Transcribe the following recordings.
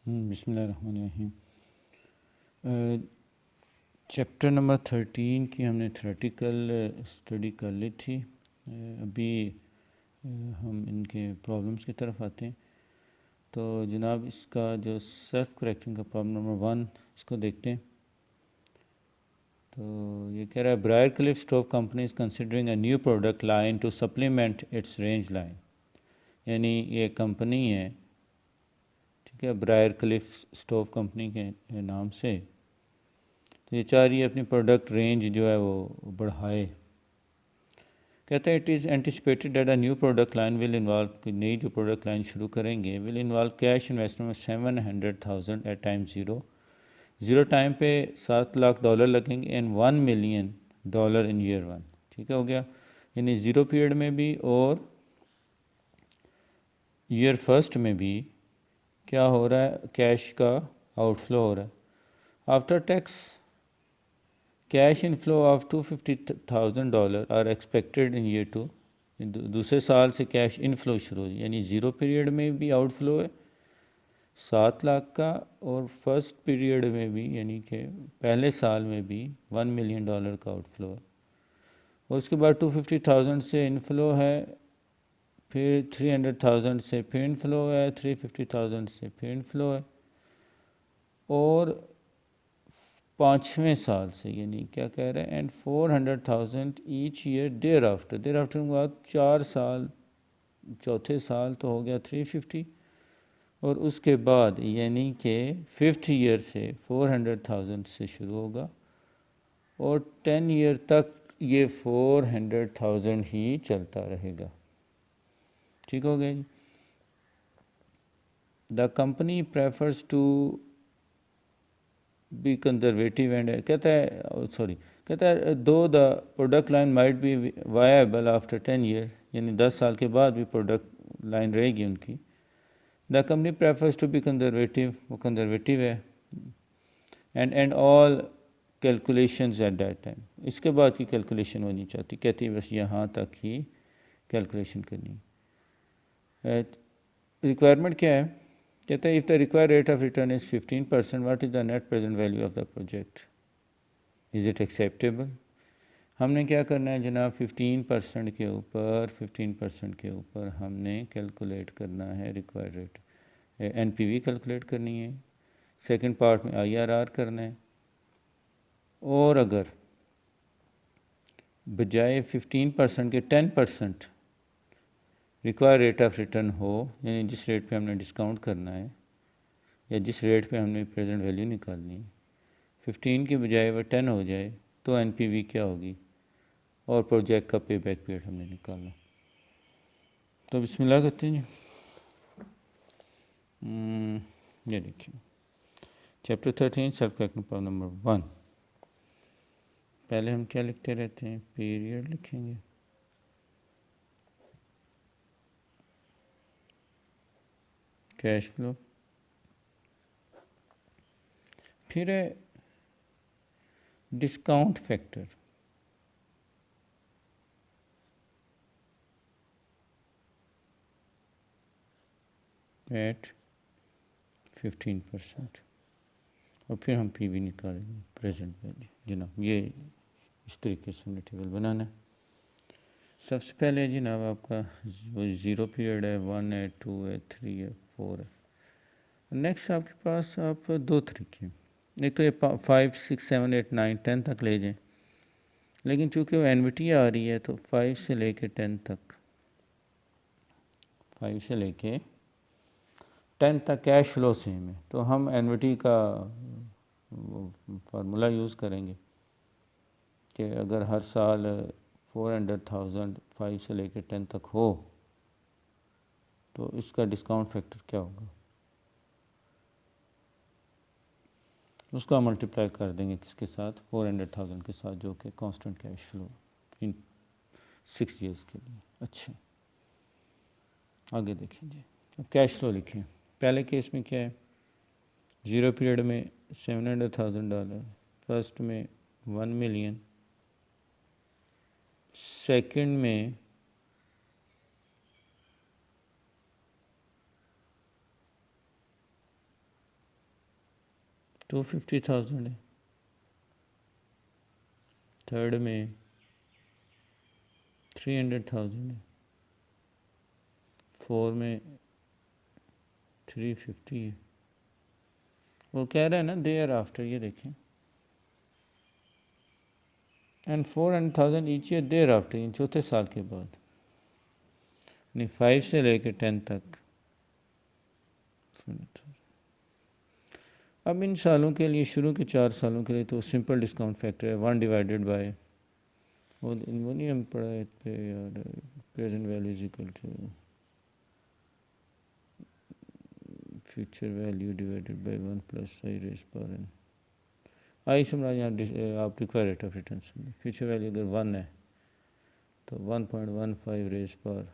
بسم اللہ الرحمن الرحیم۔ چیپٹر نمبر 13 کی ہم نے تھیوریٹیکل اسٹڈی کر لی تھی۔ ابھی ہم ان کے پرابلمس کی طرف آتے ہیں۔ تو جناب اس کا جو سیلف کریکٹنگ کا پرابلم نمبر 1 اس کو دیکھتے ہیں۔ تو یہ کہہ رہا ہے Briar Cliff Stove company is considering a new product line to supplement its range line, یعنی یہ کمپنی ہے ٹھیک ہے برائر کلف اسٹوو کمپنی کے نام سے، تو یہ چاہ رہی ہے اپنی پروڈکٹ رینج جو ہے وہ بڑھائے۔ کہتے ہیں it is anticipated that a new product line will involve, کہ نئی جو پروڈکٹ لائن شروع کریں گے will involve cash investment 700,000 at time zero time پہ $7 لاکھ لگیں گے اینڈ $1 ملین ان ایئر 1، ٹھیک ہے ہو گیا، یعنی زیرو پیریڈ میں بھی اور ایئر فرسٹ میں بھی کیا ہو رہا ہے، کیش کا آؤٹ فلو ہو رہا ہے۔ After tax cash in flow of $250,000 are expected in year 2، دوسرے سال سے کیش ان فلو شروع ہوئی، یعنی زیرو پیریڈ میں بھی آؤٹ فلو ہے 7 لاکھ کا، اور فرسٹ پیریڈ میں بھی یعنی کہ پہلے سال میں بھی $1 ملین کا آؤٹ فلو ہے، اور اس کے بعد 250,000 سے ان فلو ہے، پھر 300,000 سے پھر ان فلو ہے، 350,000 سے پھر ان فلو ہے، اور 5ویں سال سے یعنی کیا کہہ رہے ہیں and 400,000 each year thereafter کے بعد 4 سال، چوتھے سال تو ہو گیا 350، اور اس کے بعد یعنی کہ 5th ایئر سے 400,000 سے شروع ہوگا، اور 10 ایئر تک یہ 400,000 ہی چلتا رہے گا، ٹھیک ہو گیا جی۔ The company prefers to be conservative and کہتا ہے دو the product line might be viable after 10 year, یعنی 10 سال کے بعد بھی پروڈکٹ لائن رہے گی ان کی۔ The company prefers to be conservative, وہ کنزرویٹیو ہے، and all calculations at that time, اس کے بعد کی کیلکولیشن ہونی چاہتی، کہتی ہے بس یہاں تک ہی کیلکولیشن کرنی ہے۔ ریکوائرمنٹ کیا ہے، کہتا ہے if the required rate of return is 15%, what is the net present value of the project? Is it acceptable؟ ہم نے کیا کرنا ہے جناب، 15% کے اوپر ہم نے کیلکولیٹ کرنا ہے required rate, N P V calculate کرنی ہے، سیکنڈ پارٹ میں آئی آر آر کرنا ہے، اور اگر بجائے 15% کے 10% ریکوائر ریٹ آف ریٹرن ہو، یعنی جس ریٹ پہ ہم نے ڈسکاؤنٹ کرنا ہے یا جس ریٹ پہ ہم نے پریزنٹ ویلیو نکالنی ہے، 15 کے بجائے وہ 10 ہو جائے تو این پی وی کیا ہوگی، اور پروجیکٹ کا پے بیک پیریڈ ہم نے نکالنا۔ تو بسم اللہ کرتے ہیں جی، یہ دیکھیں chapter 13 self correcting problem number 1۔ پہلے ہم کیا لکھتے رہتے ہیں، پیریڈ لکھیں گے، کیش فلو، پھر ہے ڈسکاؤنٹ فیکٹر، ایٹ 15%، اور پھر ہم پی وی نکالیں گے پریزنٹ ویلیو۔ جناب یہ اس طریقے سے ہم نے ٹیبل بنانا ہے۔ سب سے پہلے جناب آپ کا زیرو پیریڈ ہے، 1 ہے، 2 ہے، 3 ہے، 4 ہے۔ نیکسٹ آپ کے پاس آپ 2 طریقے، ایک تو یہ 5 6 7 8 9 10 تک لے جائیں، لیکن چونکہ وہ اینوٹی آ رہی ہے تو 5 سے لے کے 10 تک، 5 سے لے کے 10 تک کیش فلو سیم ہے، تو ہم اینوٹی کا فارمولا یوز کریں گے کہ اگر ہر سال 400,000 5 سے لے کے 10 تک ہو تو اس کا ڈسکاؤنٹ فیکٹر کیا ہوگا، اس کا ملٹیپلائی کر دیں گے کس کے ساتھ، 400,000 کے ساتھ، جو کہ کانسٹنٹ کیش فلو ان 6 ایئرس کے لیے۔ اچھا آگے دیکھیں جی، اب کیش فلو لکھیں۔ پہلے کیس میں کیا ہے، زیرو پیریڈ میں $700,000، فرسٹ میں 1 ملین، سیکنڈ میں 250,000 ہے, تھرڈ میں 300,000 ہے, 4 میں 350 ہے. وہ کہہ رہے ہیں نا دیر آفٹر, یہ دیکھیں, and 400,000 each year thereafter, ان چوتھے سال کے بعد, یعنی 5 سے لے کے 10 تک. اب ان سالوں کے لیے, شروع کے 4 سالوں کے لیے تو سمپل ڈسکاؤنٹ فیکٹر ہے 1 ڈیوائڈیڈ بائی, وہ نہیں ہم پڑھا ہے پہ یار, present value is equal to future value divided by 1 plus i raise power n. I سے مراد یہاں آپ ریکوائر ریٹ آف ریٹرن سمجھیں, فیوچر ویلیو اگر 1 ہے تو 1.15 ریز پاور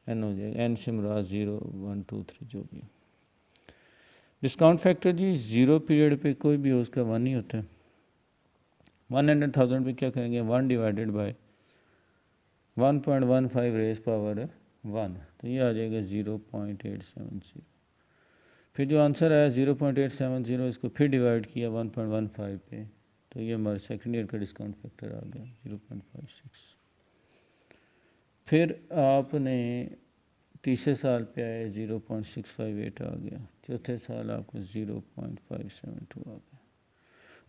این ہو جائے گا, این سے مراد 0 1 2 3 جو بھی. ڈسکاؤنٹ فیکٹر جی 0 پیریڈ پہ کوئی بھی ہو اس کا 1 ہی ہوتا ہے. 100,000 پہ کیا کریں گے, 1 ڈیوائڈیڈ بائی 1.15 ریز پاور 1, تو یہ آ جائے گا 0.870. پھر جو آنسر آیا 0.870, اس کو پھر ڈیوائڈ کیا 1.15 پہ, تو یہ ہمارا سیکنڈ ایئر کا ڈسکاؤنٹ فیکٹر آ گیا 0.56. پھر آپ نے تیسرے سال پہ آئے 0.658 آ گیا, چوتھے سال آپ کو 0.572 آ گیا.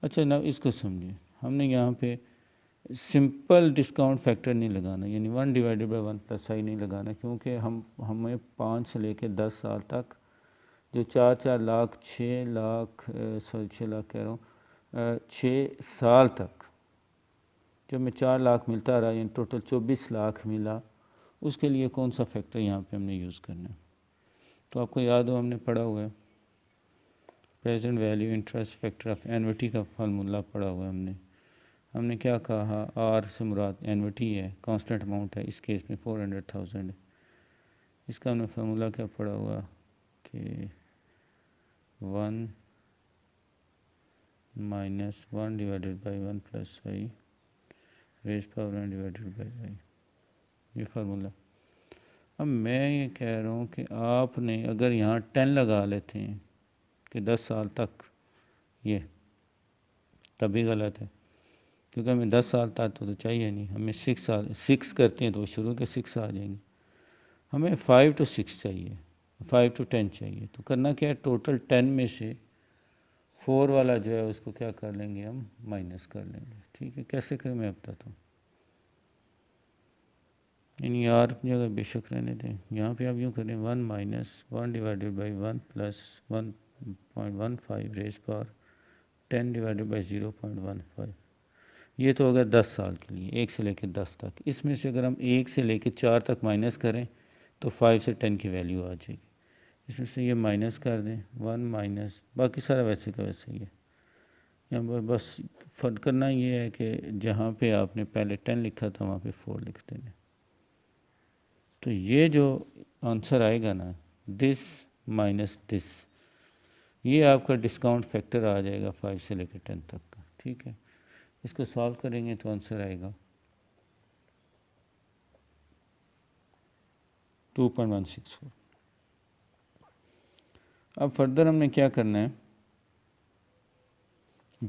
اچھا نا اس کو سمجھیں, ہم نے یہاں پہ سمپل ڈسکاؤنٹ فیکٹر نہیں لگانا, یعنی 1 ڈیوائڈیڈ بائی 1 پلس آئی نہیں لگانا, کیونکہ ہمیں 5 سے لے کے 10 سال تک جو 4 لاکھ 6 لاکھ 6 لاکھ کہہ رہا ہوں 6 سال تک جو میں 4 لاکھ ملتا رہا, یعنی ٹوٹل 24 لاکھ ملا, اس کے لیے کون سا فیکٹر یہاں پہ ہم نے یوز کرنا ہے. تو آپ کو یاد ہو ہم نے پڑھا ہوا ہے present value interest factor of annuity کا فارمولہ پڑھا ہوا ہے. ہم نے کیا کہا, آر سے مراد اینوٹی ہے, کانسٹنٹ اماؤنٹ ہے, اس کیس میں 400,000 ہے. اس کا ہم نے فارمولہ کیا پڑھا ہوا کہ 1 minus 1 divided by 1 plus i raise power 1 divided by i, یہ فارمولہ. اب میں یہ کہہ رہا ہوں کہ آپ نے اگر یہاں 10 لگا لیتے ہیں کہ 10 سال تک, یہ تب بھی غلط ہے, کیونکہ ہمیں 10 سال تک تو چاہیے نہیں, ہمیں 6 کرتے ہیں تو شروع کے 6 آ جائیں گے. ہمیں 5 to 6 چاہیے, 5 to 10 چاہیے. تو کرنا کیا ہے, ٹوٹل 10 میں سے 4 والا جو ہے اس کو کیا کر لیں گے, ہم مائنس کر لیں گے. ٹھیک ہے, کیسے کریں میں بتاتا ہوں. یعنی یار اپنی جگہ بے شک رہنے دیں, یہاں پہ آپ یوں کریں 1 minus 1 divided by 1 plus 1.15 raise power 10 divided by 0.15. یہ تو ہوگا 10 سال کے لیے, 1 سے لے کے 10 تک. اس میں سے اگر ہم 1 سے لے کے 4 تک مائنس کریں تو 5 سے 10 کی ویلیو آ جائے گی. اس میں سے یہ مائنس کر دیں 1 مائنس, باقی سارا ویسے کا ویسے ہی ہے. یہاں پر بس فرق کرنا یہ ہے کہ جہاں پہ آپ نے پہلے 10 لکھا تھا وہاں پہ 4 لکھ دینا. تو یہ جو آنسر آئے گا نا, دس مائنس دس, یہ آپ کا ڈسکاؤنٹ فیکٹر آ جائے گا 5 سے لے کے 10 تک کا. ٹھیک ہے, اس کو سالو کریں گے تو آنسر آئے گا 2.164. اب فردر ہم نے کیا کرنا ہے,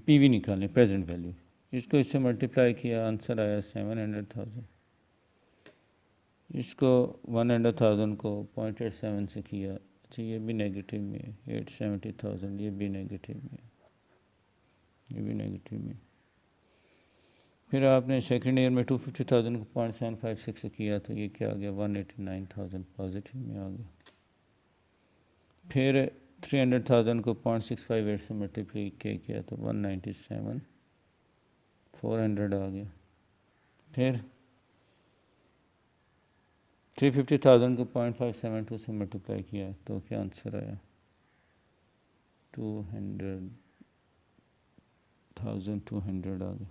پی وی نکالیں, پریزنٹ ویلیو. اس کو اس سے ملٹیپلائی کیا, آنسر آیا 700,000. اس کو 100,000 کو 0.87 سے کیا, اچھا یہ بھی نیگیٹو میں ہے, 870,000 یہ بھی نیگیٹو میں ہے, یہ بھی نیگیٹو میں. پھر آپ نے سیکنڈ ایئر میں 250,000 کو 0.756 سے کیا تو یہ کیا آ گیا 189,000 پازیٹیو میں آ گیا. پھر 300,000 کو 0.658 سے ملٹیپلائی کیا تو 197,400 آ گیا. پھر 350,000 کو 0.572 سے ملٹیپلائی کیا تو کیا آنسر آیا 200,200 آ گیا.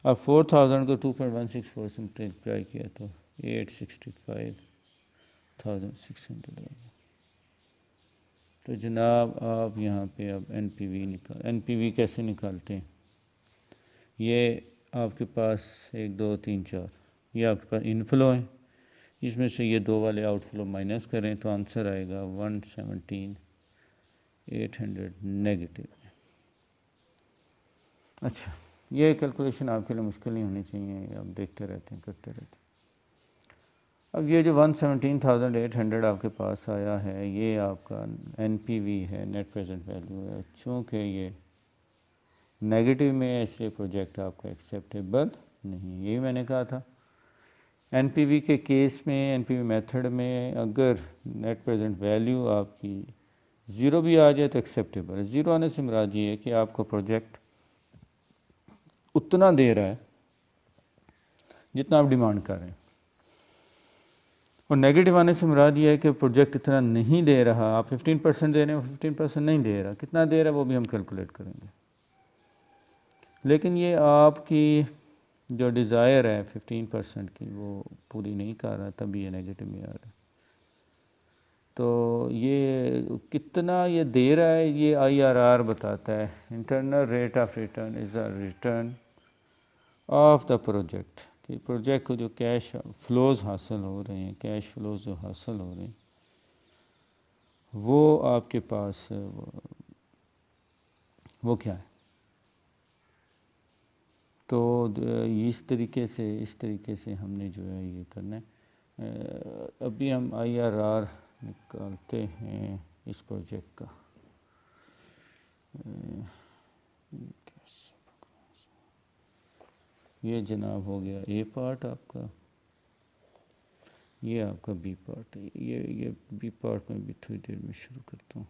اب 4,000 کو 2.164 سے ملٹیپلائی کیا تو 865,600 آ گیا. تو جناب آپ یہاں پہ اب این پی وی کیسے نکالتے ہیں, یہ آپ کے پاس 1 2 3 4, یہ آپ کے پاس انفلو ہے, اس میں سے یہ 2 والے آؤٹ فلو مائنس کریں تو آنسر آئے گا 117. 800 نیگیٹو ہے. اچھا یہ کیلکولیشن آپ کے لیے مشکل نہیں ہونی چاہیے، آپ دیکھتے رہتے ہیں کرتے رہتے ہیں. اب یہ جو 117,800 آپ کے پاس آیا ہے یہ آپ کا این پی وی ہے، نیٹ پریزنٹ ویلیو ہے. چونکہ یہ نیگیٹو میں ہے اس لیے پروجیکٹ آپ کا ایکسیپٹیبل نہیں. یہی میں نے کہا تھا این پی وی کے کیس میں، این پی وی میتھڈ میں اگر نیٹ پریزنٹ ویلیو آپ کی زیرو بھی آ جائے تو ایکسیپٹیبل ہے. زیرو آنے سے مراد یہ ہے کہ آپ کا پروجیکٹ اتنا دے رہا ہے جتنا آپ ڈیمانڈ کر رہے ہیں، اور نیگیٹو آنے سے مراد یہ ہے کہ پروجیکٹ اتنا نہیں دے رہا. آپ 15% دے رہے ہیں، 15% نہیں دے رہا. کتنا دے رہا ہے وہ بھی ہم کیلکولیٹ کریں گے. لیکن یہ آپ کی جو ڈیزائر ہے 15% کی وہ پوری نہیں کر رہا، تبھی یہ نیگیٹو میں آ رہا ہے. تو یہ کتنا یہ دے رہا ہے یہ آئی آر آر بتاتا ہے. Internal rate of return is the return of the project, کہ پروجیکٹ کو جو کیش فلوز حاصل ہو رہے ہیں، کیش فلوز جو حاصل ہو رہے ہیں وہ آپ کے پاس وہ کیا ہے. تو اس طریقے سے ہم نے جو ہے یہ کرنا ہے. ابھی ہم آئی آر آر نکالتے ہیں اس پروجیکٹ کا. یہ جناب ہو گیا اے پارٹ آپ کا، یہ آپ کا بی پارٹ ہے. یہ بی پارٹ میں بھی تھوڑی دیر میں شروع کرتا ہوں.